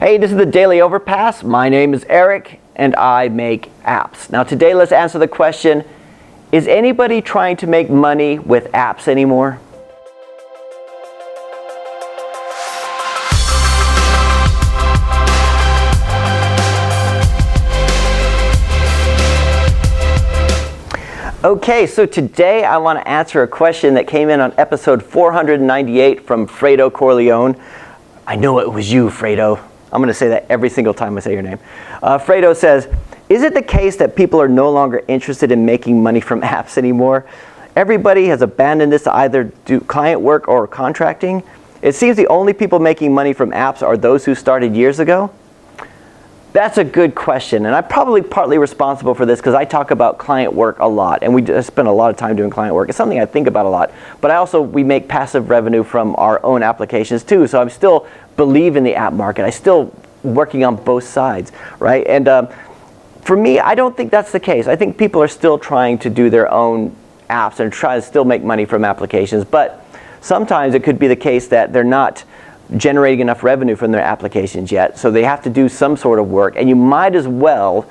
Hey, this is the Daily Overpass. My name is Eric and I make apps. Now today let's answer the question, is anybody trying to make money with apps anymore? Okay, so today I want to answer a question that came in on episode 498 from Fredo Corleone. I know it was you, Fredo. I'm going to say that every single time I say your name. Fredo says, is it the case that people are no longer interested in making money from apps anymore? Everybody has abandoned this to either do client work or contracting. It seems the only people making money from apps are those who started years ago. That's a good question, and I'm probably partly responsible for this because I talk about client work a lot, and we spend a lot of time doing client work. It's something I think about a lot, but we make passive revenue from our own applications too, so I still believe in the app market. I'm still working on both sides, right? And for me, I don't think that's the case. I think people are still trying to do their own apps and try to still make money from applications, but sometimes it could be the case that they're not generating enough revenue from their applications yet, so they have to do some sort of work, and you might as well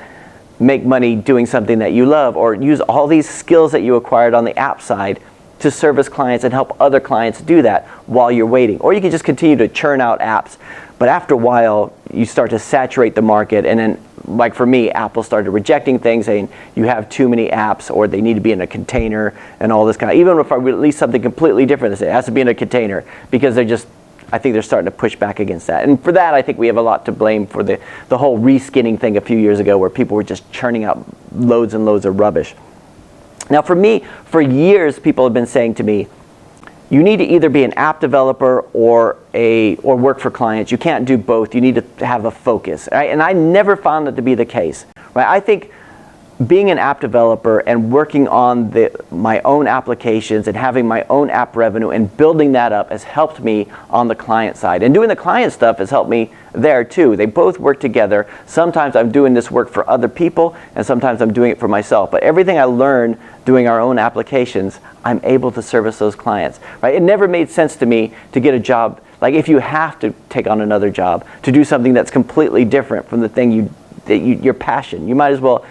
make money doing something that you love or use all these skills that you acquired on the app side to service clients and help other clients do that while you're waiting. Or you can just continue to churn out apps, but after a while you start to saturate the market, and then like for me, Apple started rejecting things, saying you have too many apps or they need to be in a container and all this kind of, even if I release something completely different, they say it has to be in a container because I think they're starting to push back against that. And for that, I think we have a lot to blame for the whole reskinning thing a few years ago where people were just churning out loads and loads of rubbish. Now for me, for years, people have been saying to me, you need to either be an app developer or work for clients. You can't do both. You need to have a focus. Right? And I never found that to be the case. Right? I think being an app developer and working on my own applications and having my own app revenue and building that up has helped me on the client side. And doing the client stuff has helped me there too. They both work together. Sometimes I'm doing this work for other people and sometimes I'm doing it for myself. But everything I learn doing our own applications, I'm able to service those clients. Right? It never made sense to me to get a job, like if you have to take on another job, to do something that's completely different from the thing your passion. You might as well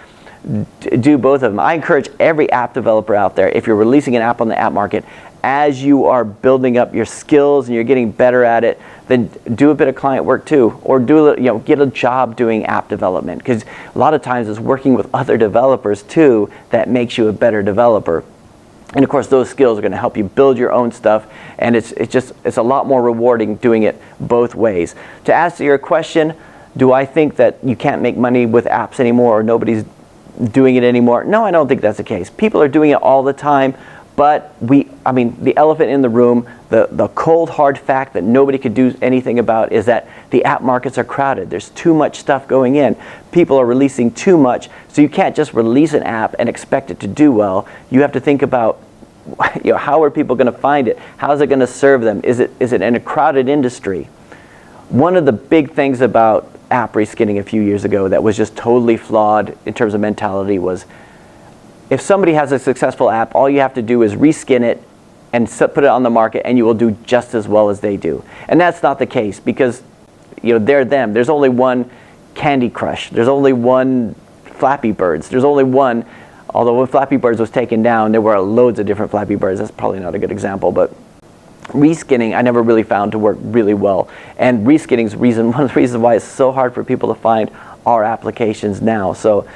do both of them. I encourage every app developer out there, if you're releasing an app on the app market, as you are building up your skills and you're getting better at it, then do a bit of client work too, or get a job doing app development, because a lot of times it's working with other developers too that makes you a better developer. And of course those skills are going to help you build your own stuff, and it's a lot more rewarding doing it both ways. To answer your question, do I think that you can't make money with apps anymore or nobody's doing it anymore? No, I don't think that's the case. People are doing it all the time, but the elephant in the room, the cold hard fact that nobody could do anything about is that the app markets are crowded. There's too much stuff going in. People are releasing too much, so you can't just release an app and expect it to do well. You have to think about, how are people going to find it? How is it going to serve them? Is it in a crowded industry? One of the big things about app reskinning a few years ago that was just totally flawed in terms of mentality was, if somebody has a successful app, all you have to do is reskin it and put it on the market and you will do just as well as they do. And that's not the case, because they're them. There's only one Candy Crush. There's only one Flappy Birds. There's only one, although when Flappy Birds was taken down, there were loads of different Flappy Birds. That's probably not a good example, but reskinning I never really found to work really well, and reskinning is one of the reasons why it's so hard for people to find our applications now. So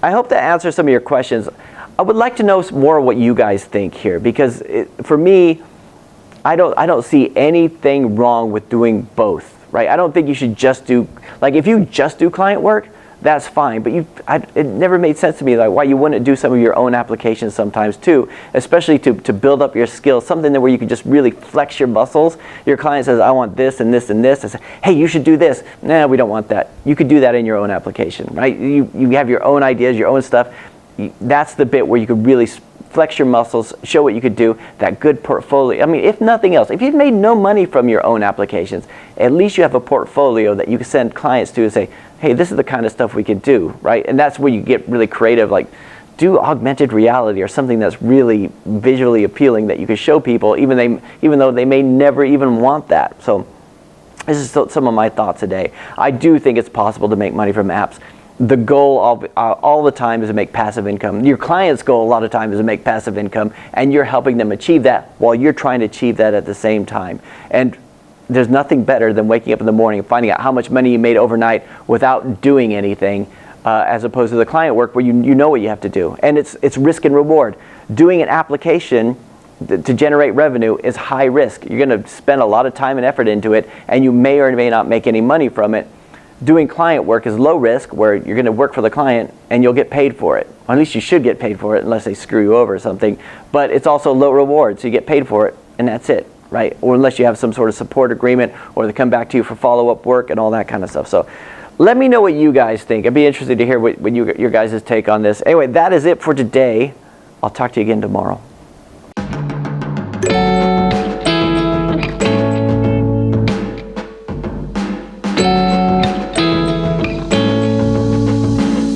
I hope that answers some of your questions. I would like to know more what you guys think here, because for me, I don't see anything wrong with doing both, right? I don't think you should just do, like if you just do client work, that's fine, but it never made sense to me like why you wouldn't do some of your own applications sometimes too, especially to build up your skills, something where you can just really flex your muscles. Your client says, I want this and this and this. I say, hey, you should do this. No, we don't want that. You could do that in your own application, right? You have your own ideas, your own stuff. That's the bit where you could really flex your muscles, show what you could do, that good portfolio. I mean, if nothing else, if you've made no money from your own applications, at least you have a portfolio that you can send clients to and say, hey, this is the kind of stuff we could do, right? And that's where you get really creative, like do augmented reality or something that's really visually appealing that you can show people, even though they may never even want that. So This is some of my thoughts today. I do think it's possible to make money from apps. The goal all the time is to make passive income. Your client's goal a lot of times is to make passive income, and you're helping them achieve that while you're trying to achieve that at the same time. And there's nothing better than waking up in the morning and finding out how much money you made overnight without doing anything, as opposed to the client work where you know what you have to do. And it's risk and reward. Doing an application to generate revenue is high risk. You're going to spend a lot of time and effort into it, and you may or may not make any money from it. Doing client work is low risk, where you're going to work for the client and you'll get paid for it. Or at least you should get paid for it, unless they screw you over or something. But it's also low reward, so you get paid for it, and that's it, right? Or unless you have some sort of support agreement, or they come back to you for follow-up work and all that kind of stuff. So let me know what you guys think. I'd be interested to hear what your guys' take on this. Anyway, that is it for today. I'll talk to you again tomorrow.